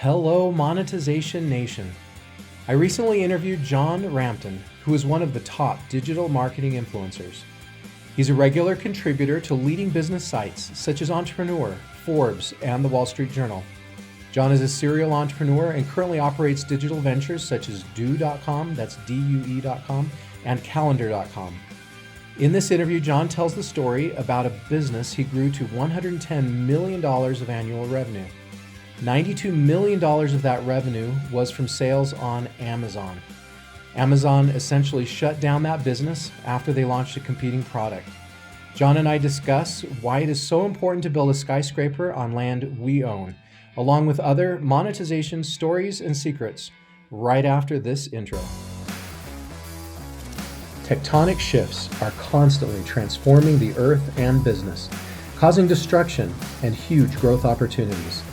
Hello, Monetization Nation. I recently interviewed John Rampton, who is one of the top digital marketing influencers. He's a regular contributor to leading business sites such as Entrepreneur, Forbes, and the Wall Street Journal. John is a serial entrepreneur and currently operates digital ventures such as Do.com, that's DUE.com, and Calendar.com. In this interview, John tells the story about a business he grew to $110 million of annual revenue. $92 million of that revenue was from sales on Amazon. Amazon essentially shut down that business after they launched a competing product. John and I discuss why it is so important to build a skyscraper on land we own, along with other monetization stories and secrets, right after this intro. Tectonic shifts are constantly transforming the earth and business, causing destruction and huge growth opportunities.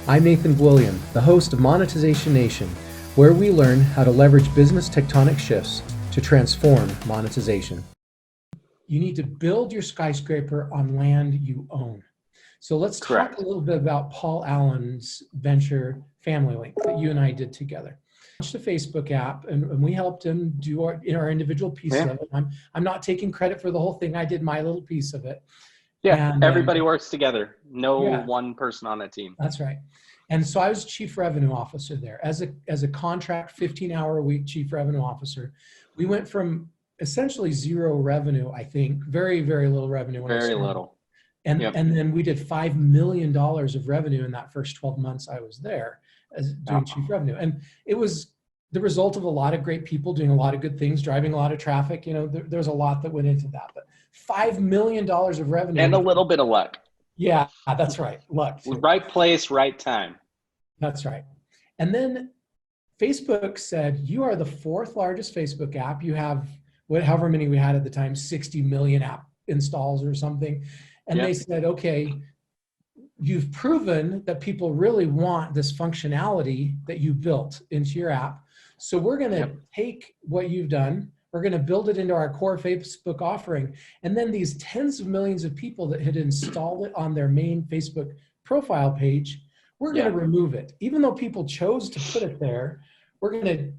I'm Nathan William, the host of Monetization Nation, where we learn how to leverage business tectonic shifts to transform monetization. You need to build your skyscraper on land you own. So let's talk a little bit about Paul Allen's venture Family Link that you and I did together. Launched a Facebook app, and we helped him do our individual pieces of it. I'm not taking credit for the whole thing. I did my little piece of it. Yeah, and everybody works together. No one person on a team. That's right. And so I was chief revenue officer there. As a contract 15-hour-a-week chief revenue officer, we went from essentially zero revenue, I think, very, very little revenue. Very little. And then we did $5 million of revenue in that first 12 months I was there as doing chief revenue. And it was the result of a lot of great people doing a lot of good things, driving a lot of traffic. You know, there's a lot that went into that. But $5 million of revenue. And a little bit of luck. Yeah, that's right. Luck. Too. Right place, right time. That's right. And then Facebook said, you are the fourth largest Facebook app. You have however many we had at the time, 60 million app installs or something. And they said, okay, you've proven that people really want this functionality that you built into your app. So we're going to take what you've done, we're going to build it into our core Facebook offering. And then these tens of millions of people that had installed it on their main Facebook profile page, we're going to remove it. Even though people chose to put it there, we're going to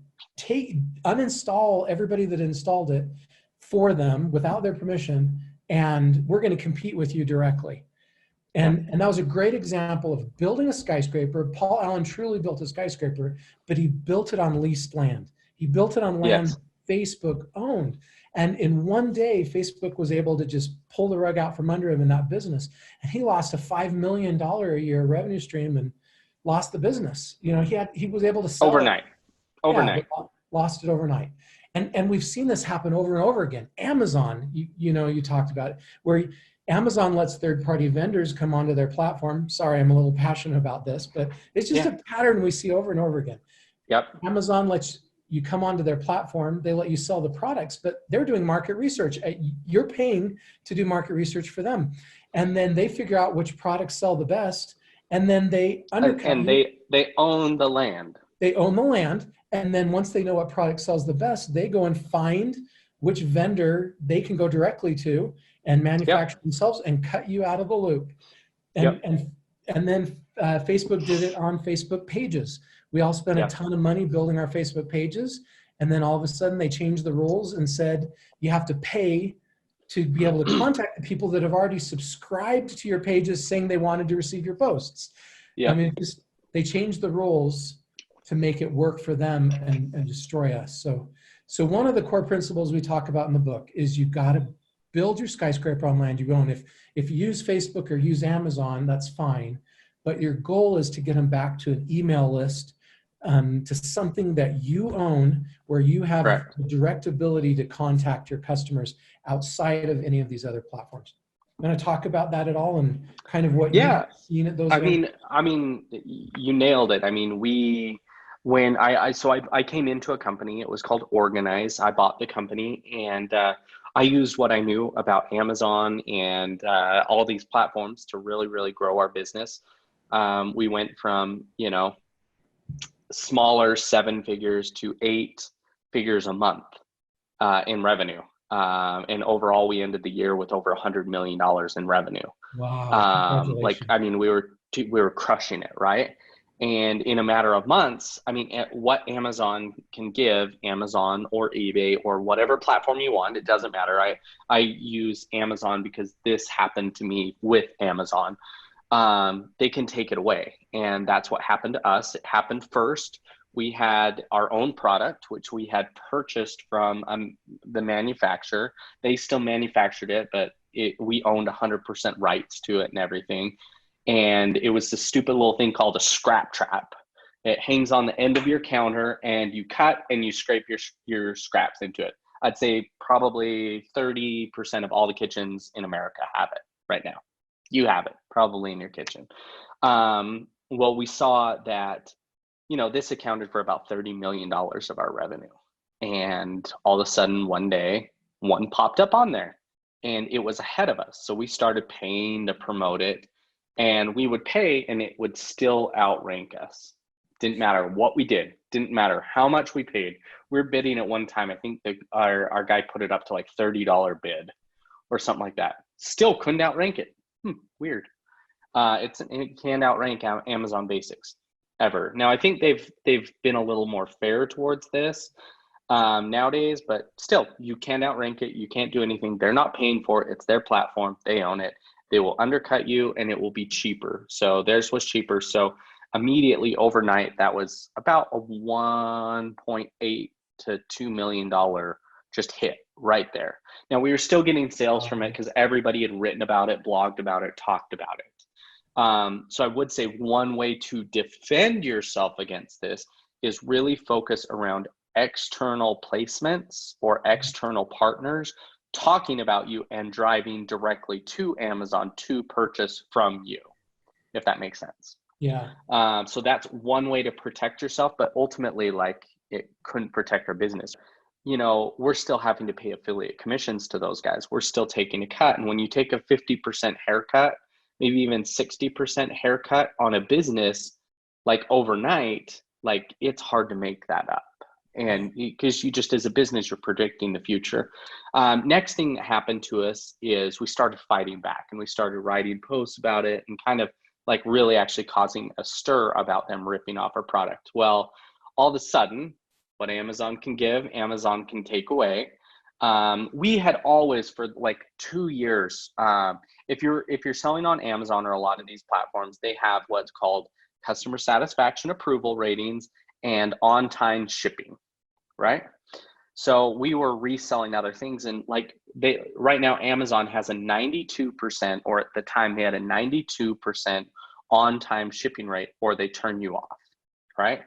uninstall everybody that installed it for them without their permission, and we're going to compete with you directly. And that was a great example of building a skyscraper. Paul Allen truly built a skyscraper, but he built it on leased land. He built it on land Facebook owned. And in one day, Facebook was able to just pull the rug out from under him in that business. And he lost a $5 million a year revenue stream and lost the business. You know, he was able to sell overnight. Lost it overnight. And we've seen this happen over and over again. Amazon, you talked about it, where Amazon lets third-party vendors come onto their platform. Sorry, I'm a little passionate about this, but it's just a pattern we see over and over again. Amazon lets you come onto their platform, they let you sell the products, but they're doing market research. You're paying to do market research for them. And then they figure out which products sell the best, and then they undercut and they own the land. They own the land, and then once they know what product sells the best, they go and find which vendor they can go directly to and manufacture themselves and cut you out of the loop. And then Facebook did it on Facebook pages. We all spent a ton of money building our Facebook pages. And then all of a sudden they changed the rules and said, you have to pay to be able to contact the people that have already subscribed to your pages saying they wanted to receive your posts. I mean, they changed the rules to make it work for them and destroy us. So one of the core principles we talk about in the book is you got to build your skyscraper on land you own. If you use Facebook or use Amazon, that's fine. But your goal is to get them back to an email list, to something that you own, where you have a direct ability to contact your customers outside of any of these other platforms. I'm going to talk about that at all and kind of what you've seen at those. I mean, you nailed it. I mean, when I came into a company, it was called Organize. I bought the company, and I used what I knew about Amazon and all these platforms to really, really grow our business. We went from, smaller 7 figures to 8 figures a month in revenue. And overall, we ended the year with over $100 million in revenue. Wow. We were crushing it, right? And in a matter of months, I mean, what Amazon can give, Amazon or eBay or whatever platform you want, it doesn't matter. I use Amazon because this happened to me with Amazon. They can take it away. And that's what happened to us. It happened first. We had our own product, which we had purchased from the manufacturer. They still manufactured it, but we owned 100% rights to it and everything. And it was this stupid little thing called a scrap trap. It hangs on the end of your counter, and you cut and you scrape your scraps into it. I'd say probably 30% of all the kitchens in America have it right now. You have it probably in your kitchen. Well, we saw that, this accounted for about $30 million of our revenue. And all of a sudden, one day, one popped up on there, and it was ahead of us. So we started paying to promote it, and we would pay, and it would still outrank us. Didn't matter what we did. Didn't matter how much we paid. We were bidding at one time. I think our guy put it up to like $30 bid or something like that. Still couldn't outrank it. Weird. It can't outrank Amazon Basics ever. Now I think they've been a little more fair towards this nowadays, but still, you can't outrank it. You can't do anything. They're not paying for it. It's their platform. They own it. They will undercut you, and it will be cheaper. So theirs was cheaper. So immediately overnight, that was about a $1.8 to $2 million just hit right there. Now we were still getting sales from it because everybody had written about it, blogged about it, talked about it. So I would say one way to defend yourself against this is really focus around external placements or external partners talking about you and driving directly to Amazon to purchase from you, if that makes sense. Yeah. So that's one way to protect yourself, but ultimately, like, it couldn't protect our business. We're still having to pay affiliate commissions to those guys. We're still taking a cut. And when you take a 50% haircut, maybe even 60% haircut on a business, like overnight, like it's hard to make that up. And because you just, as a business, you're predicting the future. Next thing that happened to us is we started fighting back, and we started writing posts about it and kind of like really actually causing a stir about them ripping off our product. Well, all of a sudden, what Amazon can give, Amazon can take away. We had always, for like 2 years, if you're selling on Amazon or a lot of these platforms, they have what's called customer satisfaction approval ratings and on-time shipping, right? So we were reselling other things, and like right now Amazon has a 92%, or at the time they had a 92% on-time shipping rate, or they turn you off, right?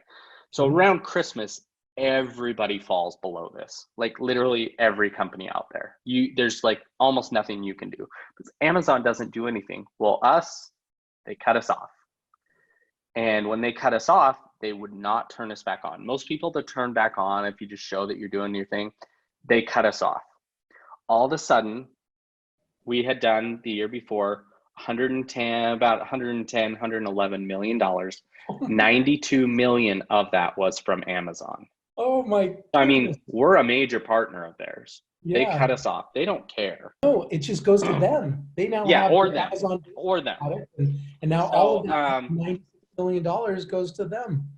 So around Christmas, everybody falls below this. Like literally every company out there. There's like almost nothing you can do because Amazon doesn't do anything. Well, they cut us off. And when they cut us off, they would not turn us back on. Most people that turn back on, if you just show that you're doing your thing, they cut us off. All of a sudden, we had done the year before about 111 million dollars. 92 million of that was from Amazon. Oh my goodness. I mean, we're a major partner of theirs. Yeah. They cut us off. They don't care. No, it just goes to them. They now have or the them, Amazon or them. product, and now all of that $96 million goes to them,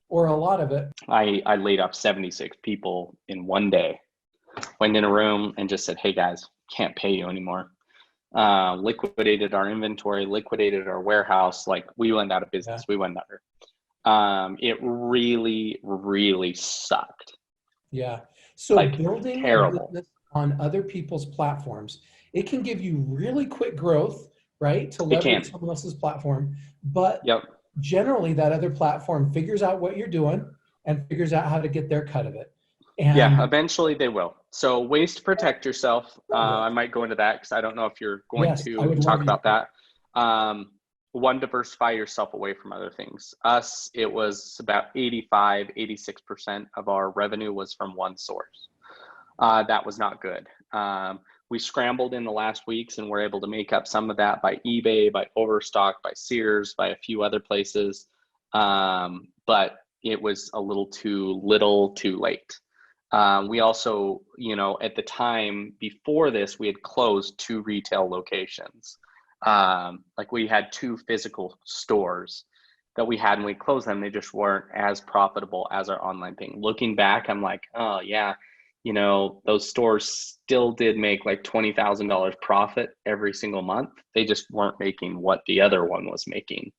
or a lot of it. I laid off 76 people in one day. Went in a room and just said, "Hey guys, can't pay you anymore." Liquidated our inventory, liquidated our warehouse. Like we went out of business. Yeah. We went under. It really, really sucked. Yeah. So like, building terrible. a business on other people's platforms, it can give you really quick growth, right? To leverage someone else's platform. But generally that other platform figures out what you're doing and figures out how to get their cut of it. And yeah, eventually they will. So ways to protect yourself. I might go into that because I don't know if you're going to talk about that. One, diversify yourself away from other things. Us, it was about 85, 86% of our revenue was from one source. That was not good. We scrambled in the last weeks and were able to make up some of that by eBay, by Overstock, by Sears, by a few other places. But it was a little too late. We also, at the time before this, we had closed 2 retail locations. Like we had 2 physical stores, that we had and we closed them, they just weren't as profitable as our online thing. Looking back, I'm like, oh yeah, those stores still did make like $20,000 profit every single month. They just weren't making what the other one was making.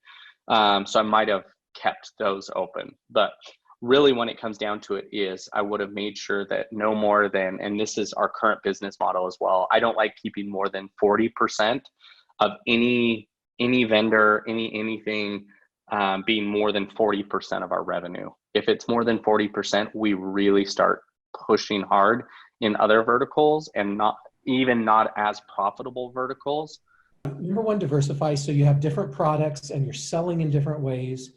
So I might have kept those open. But really, when it comes down to it, is I would have made sure that no more than, and this is our current business model as well, I don't like keeping more than 40% of any vendor, anything being more than 40% of our revenue. If it's more than 40%, we really start pushing hard in other verticals, and not as profitable verticals. Number one, diversify. So you have different products and you're selling in different ways.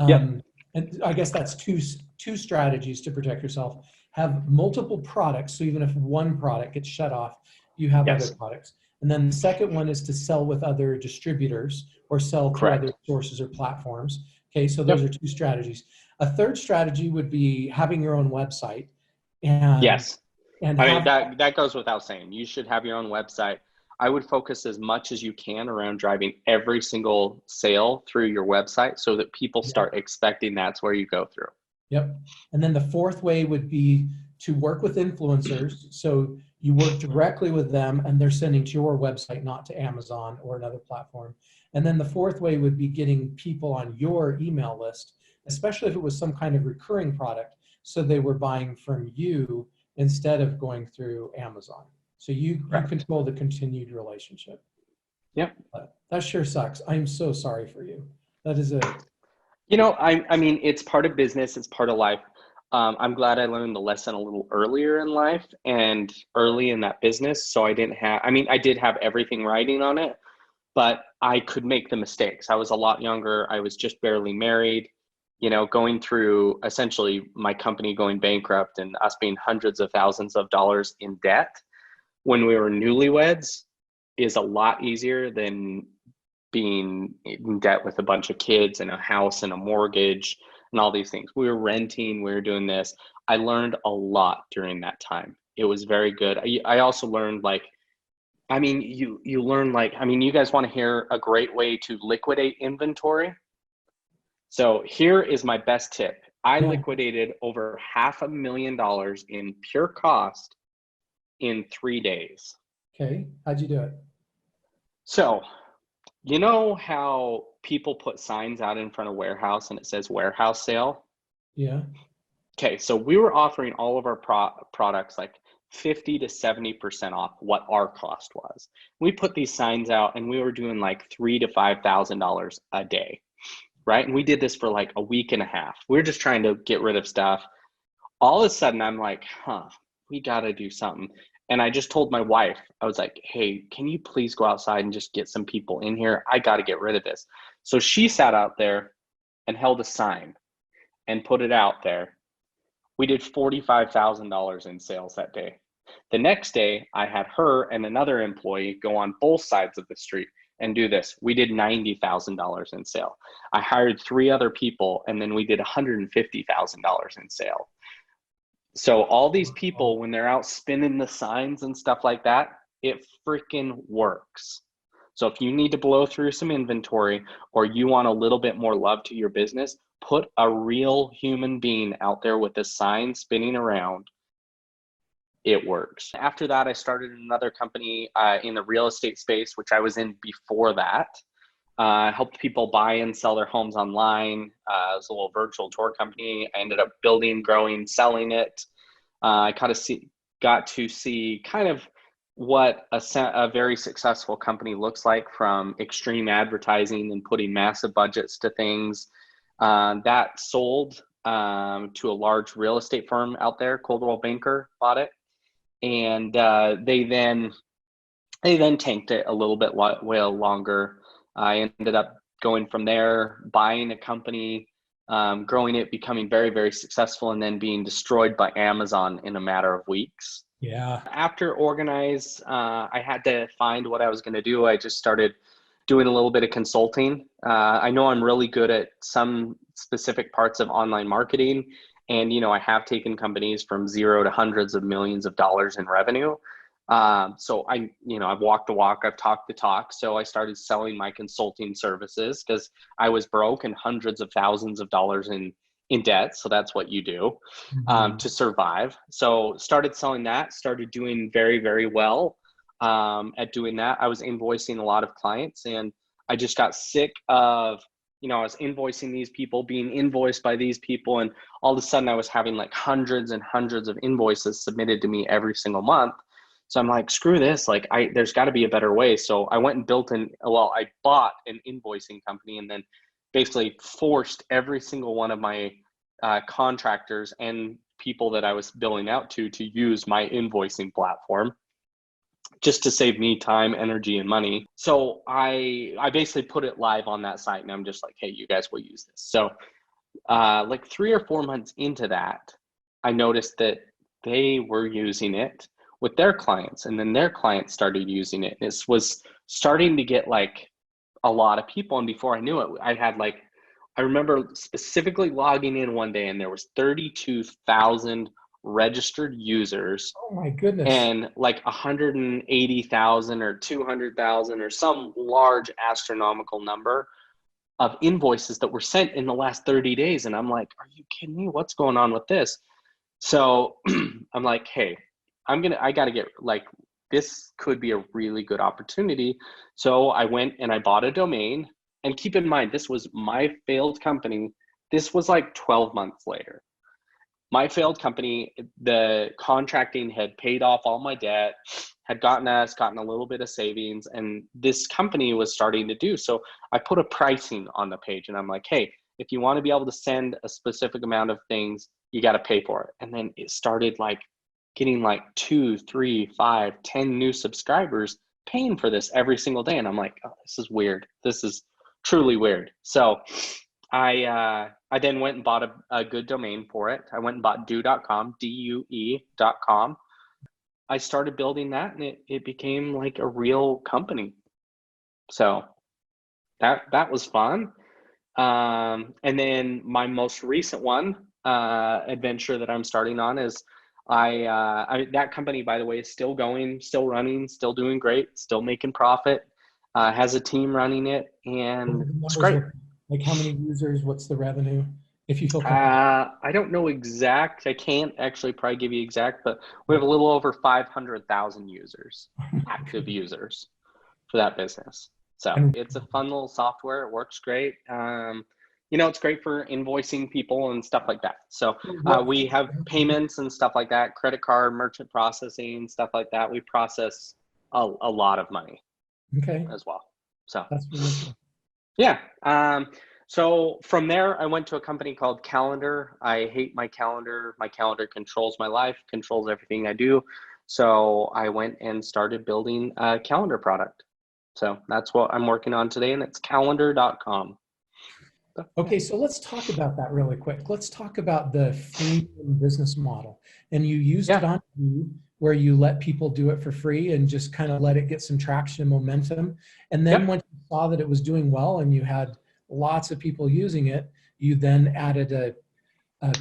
Yep. And I guess that's two strategies to protect yourself. Have multiple products. So even if one product gets shut off, you have Yes. other products. And then the second one is to sell with other distributors or sell through Correct. other sources or platforms. Okay, so those Yep. are two strategies. A third strategy would be having your own website. And Yes. and I mean, have that goes without saying. You should have your own website. I would focus as much as you can around driving every single sale through your website so that people start expecting that's where you go through. Yep. And then the fourth way would be to work with influencers. So you work directly with them and they're sending to your website, not to Amazon or another platform. And then the fourth way would be getting people on your email list, especially if it was some kind of recurring product. So they were buying from you instead of going through Amazon. So you control the continued relationship. Yep. But that sure sucks. I'm so sorry for you. That is I mean, it's part of business. It's part of life. I'm glad I learned the lesson a little earlier in life and early in that business. So I did have everything writing on it, but I could make the mistakes. I was a lot younger. I was just barely married, going through essentially my company going bankrupt and us being hundreds of thousands of dollars in debt when we were newlyweds is a lot easier than being in debt with a bunch of kids and a house and a mortgage and all these things. We were renting, we were doing this. I learned a lot during that time. It was very good. I also learned you learn you guys want to hear a great way to liquidate inventory? So here is my best tip. I liquidated over $500,000 in pure cost in 3 days. okay. How'd you do it? So, you know how people put signs out in front of warehouse and it says warehouse sale? Yeah. Okay, so we were offering all of our products like 50 to 70% off what our cost was. We put these signs out and we were doing like $3,000 to $5,000 a day, right? And we did this for like a week and a half. We were just trying to get rid of stuff. All of a sudden, I'm like, we got to do something. And I just told my wife, I was like, hey, can you please go outside and just get some people in here? I got to get rid of this. So she sat out there and held a sign and put it out there. We did $45,000 in sales that day. The next day, I had her and another employee go on both sides of the street and do this. We did $90,000 in sale. I hired 3 other people and then we did $150,000 in sale. So all these people, when they're out spinning the signs and stuff like that, it freaking works. So if you need to blow through some inventory or you want a little bit more love to your business, put a real human being out there with a sign spinning around. It works. After that, I started another company in the real estate space, which I was in before that. I helped people buy and sell their homes online. It was a little virtual tour company. I ended up building, growing, selling it. I got to see kind of what a very successful company looks like, from extreme advertising and putting massive budgets to things. That sold to a large real estate firm out there. Coldwell Banker bought it. And they then tanked it a little bit way longer. I ended up going from there, buying a company, growing it, becoming very, very successful, and then being destroyed by Amazon in a matter of weeks. Yeah. After Organize, I had to find what I was going to do. I just started doing a little bit of consulting. I know I'm really good at some specific parts of online marketing. And, I have taken companies from zero to hundreds of millions of dollars in revenue. So I've walked the walk, I've talked the talk. So I started selling my consulting services because I was broke and hundreds of thousands of dollars in debt. So that's what you do Mhm. to survive. So started selling that, started doing very, very well at doing that. I was invoicing a lot of clients, and I just got sick of, I was invoicing these people, being invoiced by these people. And all of a sudden I was having like hundreds and hundreds of invoices submitted to me every single month. So I'm like, screw this. Like there's gotta be a better way. So I went and I bought an invoicing company, and then basically forced every single one of my contractors and people that I was billing out to use my invoicing platform, just to save me time, energy, and money. So I basically put it live on that site, and I'm just like, hey, you guys will use this. So like 3 or 4 months into that, I noticed that they were using it with their clients, and then their clients started using it. This was starting to get like a lot of people, and before I knew it, I remember specifically logging in one day, and there was 32,000 registered users Oh my goodness. and like 180,000 or 200,000 or some large astronomical number of invoices that were sent in the last 30 days. And I'm like, are you kidding me? What's going on with this? So I'm like, hey, I got to get like, this could be a really good opportunity. So I went and I bought a domain. And keep in mind, this was my failed company. This was like 12 months later. My failed company, the contracting had paid off all my debt, had gotten a little bit of savings, and this company was starting to do. So I put a pricing on the page, and I'm like, hey, if you want to be able to send a specific amount of things, you got to pay for it. And then it started like getting like 2, 3, 5, 10 new subscribers paying for this every single day. And I'm like, oh, this is weird. This is truly weird. So I then went and bought a good domain for it. I went and bought due.com, DUE.com. I started building that, and it became like a real company. So that was fun. And then my most recent adventure that I'm starting on is that company, by the way, is still going, still running, still doing great, still making profit, has a team running it, What and do the it's numbers great. look like? How many users? What's the revenue? If you feel comfortable. I don't know exact. I can't actually probably give you exact, but we have a little over 500,000 users, Oh my active goodness. users for that business. So And it's a fun little software. It works great. It's great for invoicing people and stuff like that. So what? we have payments and stuff like that, credit card, merchant processing, stuff like that. We process a lot of money Okay, as well. So that's really cool. yeah. So from there, I went to a company called Calendar. I hate my calendar. My calendar controls my life, controls everything I do. So I went and started building a calendar product. So that's what I'm working on today, and it's calendar.com. So, yeah. Okay, so let's talk about that really quick. Let's talk about the freemium business model. And you used it Yeah. on you, where you let people do it for free and just kind of let it get some traction and momentum. And then Yep. once you saw that it was doing well and you had lots of people using it, you then added a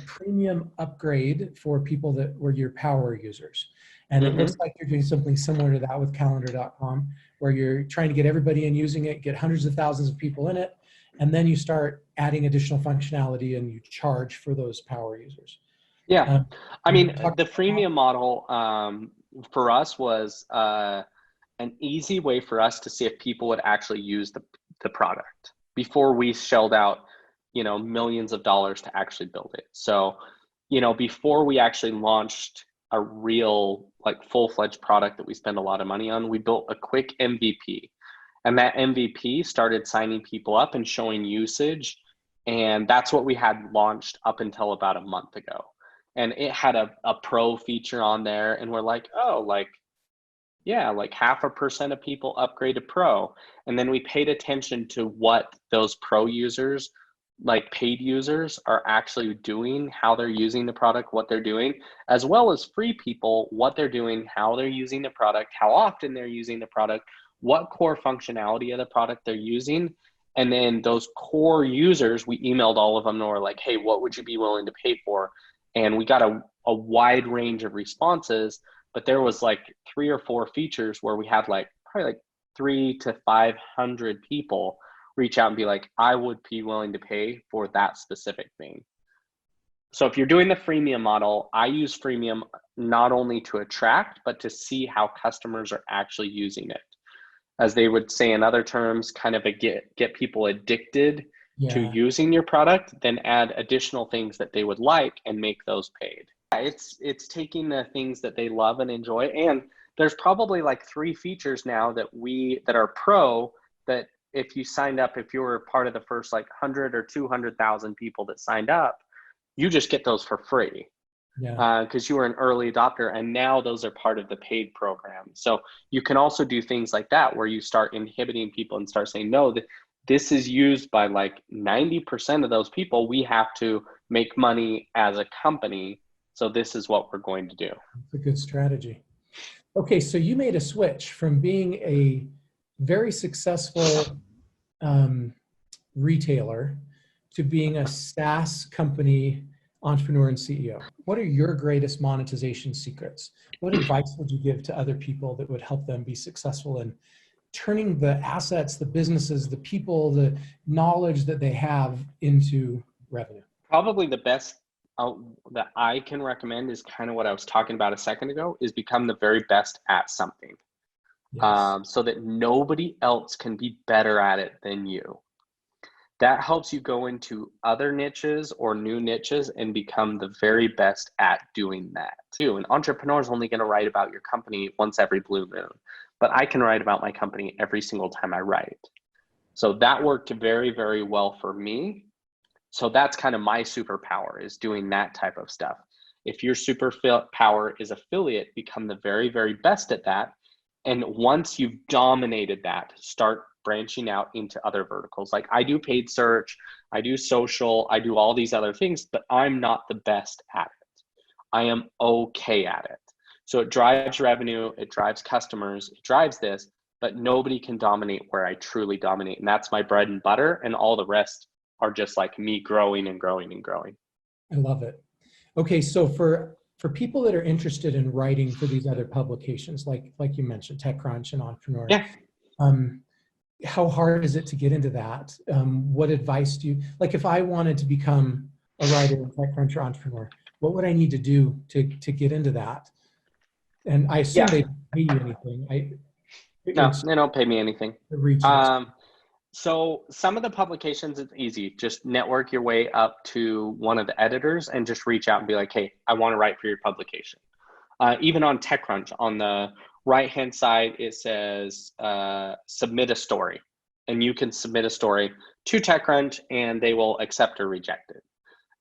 premium upgrade for people that were your power users. And it looks Mm-hmm. like you're doing something similar to that with calendar.com, where you're trying to get everybody in using it, get hundreds of thousands of people in it, and then you start adding additional functionality and you charge for those power users. Yeah. Um, I can you mean, talk the about freemium model for us was an easy way for us to see if people would actually use the product before we shelled out, millions of dollars to actually build it. So, before we actually launched a real like full-fledged product that we spend a lot of money on, we built a quick MVP. And that MVP started signing people up and showing usage. And that's what we had launched up until about a month ago. And it had a pro feature on there. And we're like, oh, like, yeah, like 0.5% of people upgrade to pro. And then we paid attention to what those pro users, like paid users, are actually doing, how they're using the product, what they're doing, as well as free people, what they're doing, how they're using the product, how often they're using the product, what core functionality of the product they're using. And then those core users, we emailed all of them and we're like, hey, what would you be willing to pay for? And we got a wide range of responses. but there was like 3 or 4 features where we had like probably like 300 to 500 people reach out and be like, I would be willing to pay for that specific thing. So if you're doing the freemium model, I use freemium not only to attract, but to see how customers are actually using it. As they would say in other terms, kind of get people addicted to Yeah. using your product, then add additional things that they would like and make those paid. It's taking the things that they love and enjoy. And there's probably like 3 features now that are pro, that if you signed up, if you were part of the first like 100 or 200,000 people that signed up, you just get those for free. Yeah. Because you were an early adopter, and now those are part of the paid program. So you can also do things like that where you start inhibiting people and start saying, no, this is used by like 90% of those people. We have to make money as a company. So this is what we're going to do. It's a good strategy. Okay, so you made a switch from being a very successful retailer to being a SaaS company entrepreneur and CEO. What are your greatest monetization secrets? What advice would you give to other people that would help them be successful in turning the assets, the businesses, the people, the knowledge that they have into revenue? Probably the best that I can recommend is kind of what I was talking about a second ago, is become the very best at something. Yes. So that nobody else can be better at it than you. That helps you go into other niches or new niches and become the very best at doing that too. An entrepreneur is only going to write about your company once every blue moon, but I can write about my company every single time I write. So that worked very, very well for me. So that's kind of my superpower, is doing that type of stuff. If your superpower is affiliate, become the very, very best at that. And once you've dominated that, start branching out into other verticals. Like I do paid search, I do social, I do all these other things, but I'm not the best at it. I am okay at it. So it drives revenue, it drives customers, it drives this, but nobody can dominate where I truly dominate. And that's my bread and butter. And all the rest are just like me growing and growing and growing. I love it. Okay, so for people that are interested in writing for these other publications, like you mentioned, TechCrunch and Entrepreneur, Yeah. How hard is it to get into that? What advice do you, like if I wanted to become a writer in TechCrunch or Entrepreneur, what would I need to do to get into that? And I assume Yeah. they don't pay you anything. No, It's they don't pay me anything. the reach. So some of the publications, it's easy. Just network your way up to one of the editors and just reach out and be like, hey, I want to write for your publication. Even on TechCrunch, on the right-hand side, it says submit a story. And you can submit a story to TechCrunch and they will accept or reject it.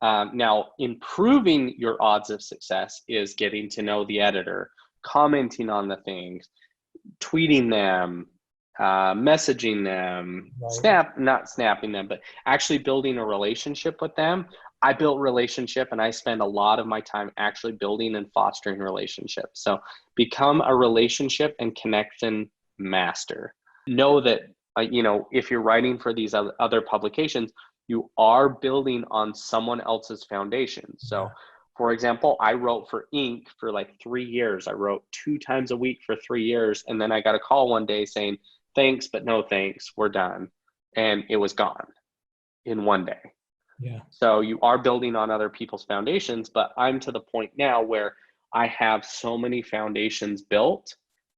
Now, improving your odds of success is getting to know the editor, commenting on the things, tweeting them, messaging them, Right. not snapping them, but actually building a relationship with them. I built relationship and I spend a lot of my time actually building and fostering relationships. So become a relationship and connection master. Know that, if you're writing for these other publications, you are building on someone else's foundation. So for example, I wrote for Inc. for like 3 years. I wrote 2 times a week for 3 years. And then I got a call one day saying, thanks, but no thanks, we're done. And it was gone in one day. Yeah. So you are building on other people's foundations, but I'm to the point now where I have so many foundations built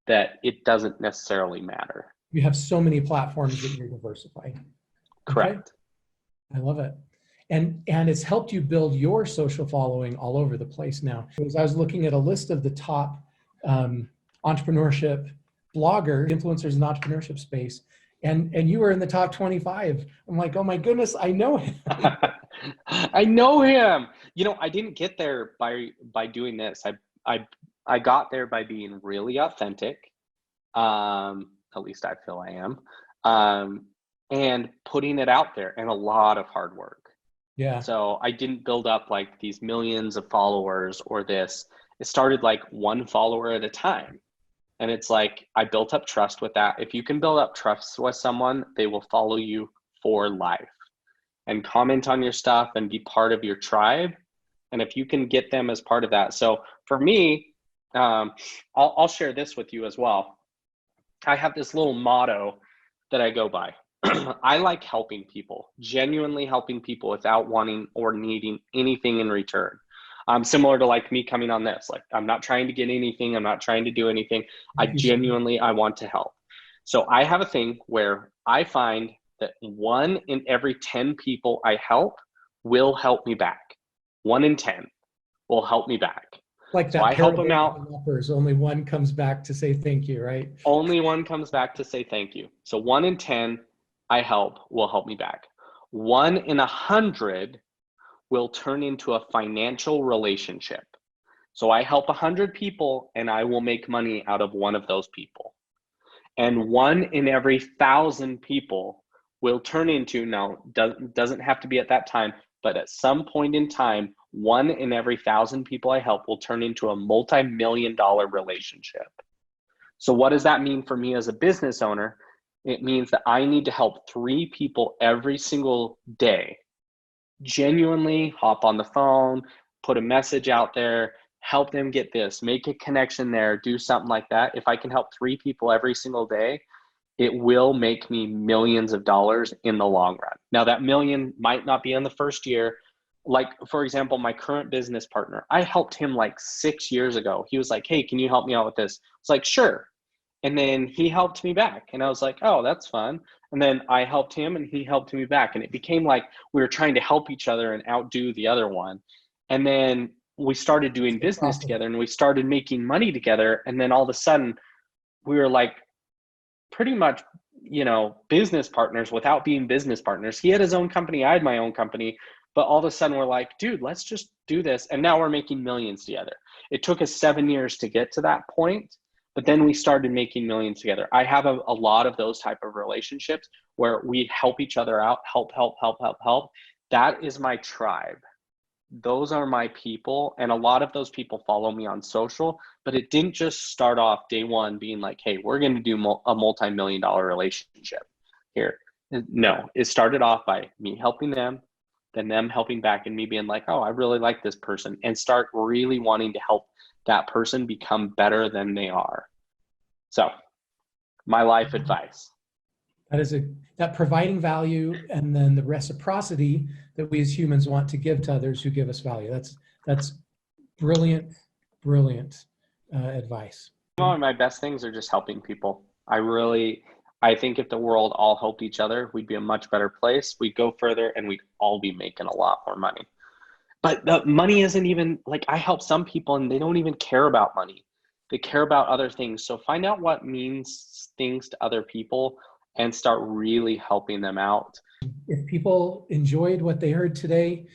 that it doesn't necessarily matter. You have so many platforms that you're diversifying. Correct. Okay. I love it. And it's helped you build your social following all over the place now. As I was looking at a list of the top entrepreneurship bloggers, influencers in the entrepreneurship space, and you were in the top 25. I'm like, oh my goodness, I know him. I know him. I didn't get there by doing this. I got there by being really authentic. At least I feel I am. And putting it out there, and a lot of hard work. Yeah. So I didn't build up like these millions of followers or this. It started like 1 follower at a time. And it's like, I built up trust with that. If you can build up trust with someone, they will follow you for life and comment on your stuff and be part of your tribe. And if you can get them as part of that. So for me, I'll share this with you as well. I have this little motto that I go by. I like helping people, genuinely helping people without wanting or needing anything in return. Similar to like me coming on this, like I'm not trying to get anything. I'm not trying to do anything. I want to help. So I have a thing where I find that 1 in every 10 people I help will help me back. 1 in 10 will help me back. Like So that I help parable them of out. the lepers, only one comes back to say thank you, right? Only one comes back to say thank you. So 1 in 10 I help will help me back. 1 in 100 will turn into a financial relationship. So I help 100 people and I will make money out of one of those people. And 1 in every 1,000 people will turn into, now doesn't have to be at that time, but at some point in time, 1 in every 1,000 people I help will turn into a multi-million-dollar relationship. So what does that mean for me as a business owner? It means that I need to help 3 people every single day. Genuinely hop on the phone, put a message out there, help them get this, make a connection there, do something like that. If I can help 3 people every single day, it will make me millions of dollars in the long run. Now, that million might not be in the first year. Like, for example, my current business partner, I helped him like 6 years ago. He was like, hey, can you help me out with this? It's like, sure. And then he helped me back. And I was like, oh, that's fun. And then I helped him and he helped me back. And it became like we were trying to help each other and outdo the other one. And then we started doing business together and we started making money together. And then all of a sudden we were like pretty much, business partners without being business partners. He had his own company. I had my own company. But all of a sudden we're like, dude, let's just do this. And now we're making millions together. It took us 7 years to get to that point. But then we started making millions together. I have a lot of those type of relationships where we help each other out, help. That is my tribe. Those are my people. And a lot of those people follow me on social, but it didn't just start off day one being like, hey, we're going to do a multi-million-dollar relationship here. No, it started off by me helping them, then them helping back and me being like, oh, I really like this person, and start really wanting to help that person become better than they are. So my life advice. That providing value and then the reciprocity that we as humans want to give to others who give us value. That's brilliant advice. One of my best things are just helping people. I think if the world all helped each other, we'd be a much better place. We'd go further and we'd all be making a lot more money. But the money isn't even, like, I help some people and they don't even care about money. They care about other things. So find out what means things to other people and start really helping them out. If people enjoyed what they heard today,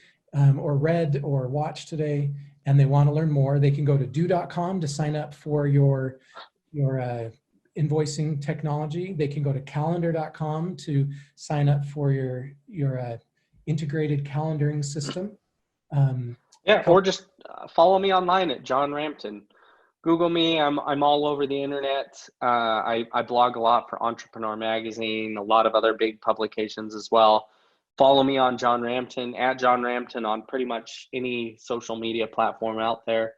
or read or watched today, and they want to learn more, they can go to do.com to sign up for your invoicing technology. They can go to calendar.com to sign up for your integrated calendaring system. Or just follow me online at John Rampton. Google me. I'm all over the internet. I blog a lot for Entrepreneur Magazine, a lot of other big publications as well. Follow me on John Rampton, at John Rampton, on pretty much any social media platform out there.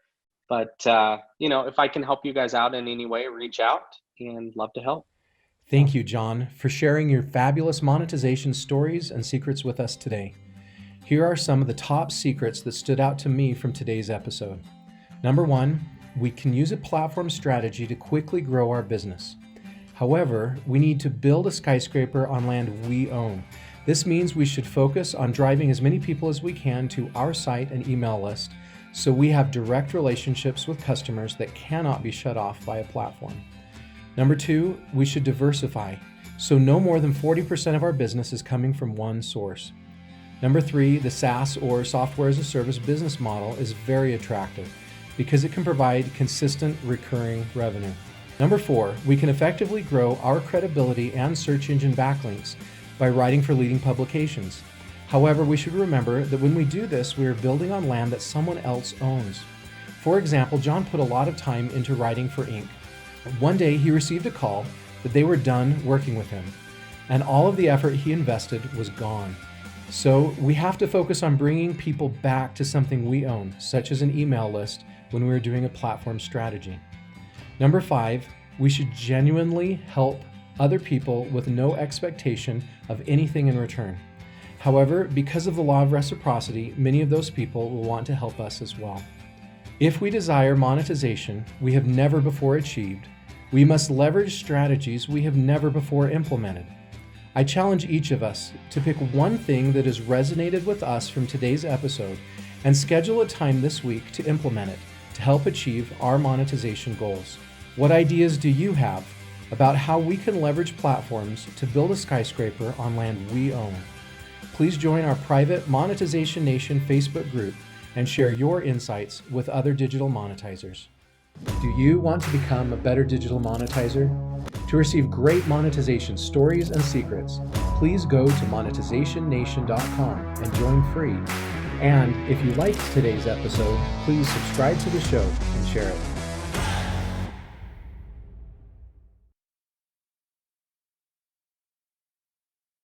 But, if I can help you guys out in any way, reach out and love to help. Thank you, John, for sharing your fabulous monetization stories and secrets with us today. Here are some of the top secrets that stood out to me from today's episode. Number 1, we can use a platform strategy to quickly grow our business. However, we need to build a skyscraper on land we own. This means we should focus on driving as many people as we can to our site and email list so we have direct relationships with customers that cannot be shut off by a platform. Number 2, we should diversify, so no more than 40% of our business is coming from one source. Number 3, the SaaS or software as a service business model is very attractive because it can provide consistent recurring revenue. Number 4, we can effectively grow our credibility and search engine backlinks by writing for leading publications. However, we should remember that when we do this, we are building on land that someone else owns. For example, John put a lot of time into writing for Inc. One day he received a call that they were done working with him, and all of the effort he invested was gone. So we have to focus on bringing people back to something we own, such as an email list, when we're doing a platform strategy. Number 5, we should genuinely help other people with no expectation of anything in return. However, because of the law of reciprocity, many of those people will want to help us as well. If we desire monetization we have never before achieved, we must leverage strategies we have never before implemented. I challenge each of us to pick one thing that has resonated with us from today's episode and schedule a time this week to implement it to help achieve our monetization goals. What ideas do you have about how we can leverage platforms to build a skyscraper on land we own? Please join our private Monetization Nation Facebook group and share your insights with other digital monetizers. Do you want to become a better digital monetizer? To receive great monetization stories and secrets, please go to monetizationnation.com and join free. And if you liked today's episode, please subscribe to the show and share it.